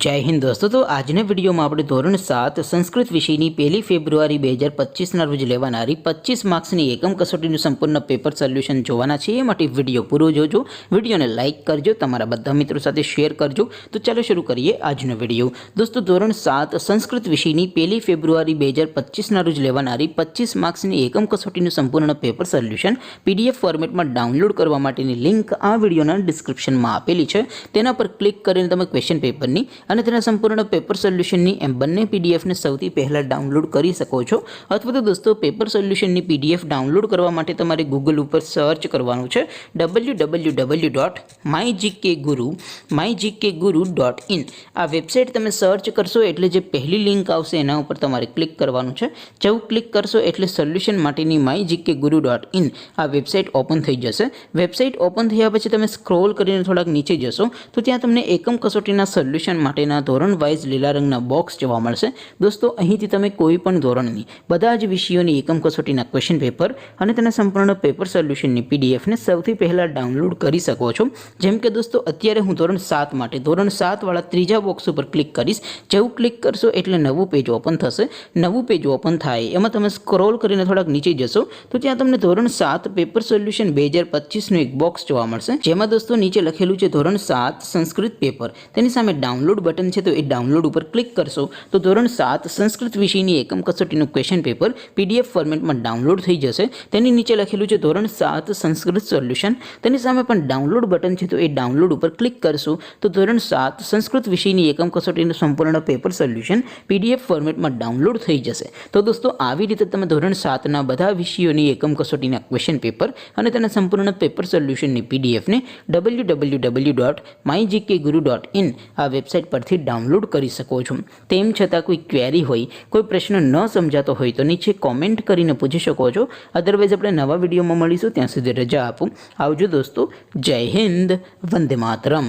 जय हिंद दोस्तों। तो આજના વિડીયોમાં આપણે ધોરણ 7 સંસ્કૃત વિષયની 1 ફેબ્રુઆરી 2025ના રોજ લેવાનારી 25 માર્ક્સની એકમ કસોટીનું સંપૂર્ણ પેપર સોલ્યુશન જોવાના છે। એ માટે વિડીયો પૂરો જોજો, વિડીયોને લાઇક કરજો, તમારા બધા મિત્રો સાથે શેર કરજો। તો ચાલો શરૂ કરીએ આજનો વિડીયો। દોસ્તો ધોરણ 7 સંસ્કૃત વિષયની 1 ફેબ્રુઆરી 2025ના રોજ લેવાનારી 25 માર્ક્સની એકમ કસોટીનું સંપૂર્ણ પેપર સોલ્યુશન પીડીએફ ફોર્મેટમાં ડાઉનલોડ કરવા માટેની લિંક આ વિડીયોના ડિસ્ક્રિપ્શનમાં આપેલી છે। તેના પર ક્લિક કરીને તમે ક્વેશ્ચન પેપરની અને તેના સંપૂર્ણ પેપર સોલ્યુશનની એમ બંને પીડીએફને સૌથી પહેલાં ડાઉનલોડ કરી શકો છો। અથવા તો દોસ્તો પેપર સોલ્યુશનની પીડીએફ ડાઉનલોડ કરવા માટે તમારે ગૂગલ ઉપર સર્ચ કરવાનું છે www.mygkguru.in। આ વેબસાઇટ તમે સર્ચ કરશો એટલે જે પહેલી લિંક આવશે એના ઉપર તમારે ક્લિક કરવાનું છે। જેવું ક્લિક કરશો એટલે સોલ્યુશન માટેની mygkguru.in આ વેબસાઇટ ઓપન થઈ જશે। વેબસાઇટ ઓપન થયા પછી તમે સ્ક્રોલ કરીને થોડાક નીચે જશો તો ત્યાં તમને એકમ કસોટીના સોલ્યુશન માટેના ધોરણ વાઇઝ લીલા રંગના બોક્સ જોવા મળશે। દોસ્તો અહીંથી તમે કોઈ પણ ધોરણની બધા જ વિષયોની એકમ કસોટીના ક્વેશ્ચન પેપર અને તેના સંપૂર્ણ પેપર સોલ્યુશનની પીડીએફને સૌથી પહેલાં ડાઉનલોડ કરી શકો છો। જેમ કે દોસ્તો અત્યારે હું ધોરણ 7 માટે ધોરણ 7 વાળા ત્રીજા બોક્સ ઉપર ક્લિક કરીશ। જેવું ક્લિક કરશો એટલે નવું પેજ ઓપન થશે। નવું પેજ ઓપન થાય એમાં તમે સ્ક્રોલ કરીને થોડાક નીચે જશો તો ત્યાં તમને ધોરણ 7 પેપર સોલ્યુશન 2025નું એક બોક્સ જોવા મળશે। જેમાં દોસ્તો નીચે લખેલું છે ધોરણ 7 સંસ્કૃત પેપર, તેની સામે ડાઉનલોડ બટન છે તો એ ડાઉનલોડ ઉપર ક્લિક કરશો તો ધોરણ 7 સંસ્કૃત વિષયની એકમ કસોટીનું ક્વેશ્ચન પેપર પીડીએફ ફોર્મેટમાં ડાઉનલોડ થઈ જશે। તેની નીચે લખેલું છે ધોરણ 7 સંસ્કૃત સોલ્યુશન, તેની સામે પણ ડાઉનલોડ બટન છે તો એ ડાઉનલોડ ઉપર ક્લિક કરશો તો ધોરણ 7 સંસ્કૃત વિષયની એકમ કસોટીનું સંપૂર્ણ પેપર સોલ્યુશન પીડીએફ ફોર્મેટમાં ડાઉનલોડ થઈ જશે। તો દોસ્તો આવી રીતે તમે ધોરણ 7ના બધા વિષયોની એકમ કસોટીના ક્વેશ્ચન પેપર અને તેના સંપૂર્ણ પેપર સોલ્યુશનની પીડીએફને www.mygkguru.in આ વેબસાઇટ પરથી ડાઉનલોડ કરી શકો છો। તેમ છતાં કોઈ ક્વેરી હોય, કોઈ પ્રશ્ન ન સમજાતો હોય તો નીચે કોમેન્ટ કરીને પૂછી શકો છો। અધરવાઇઝ આપણે નવા વિડીયોમાં મળીશું, ત્યાં સુધી રજા આપો। આવજો દોસ્તો, જય હિન્દ, વંદે માતરમ।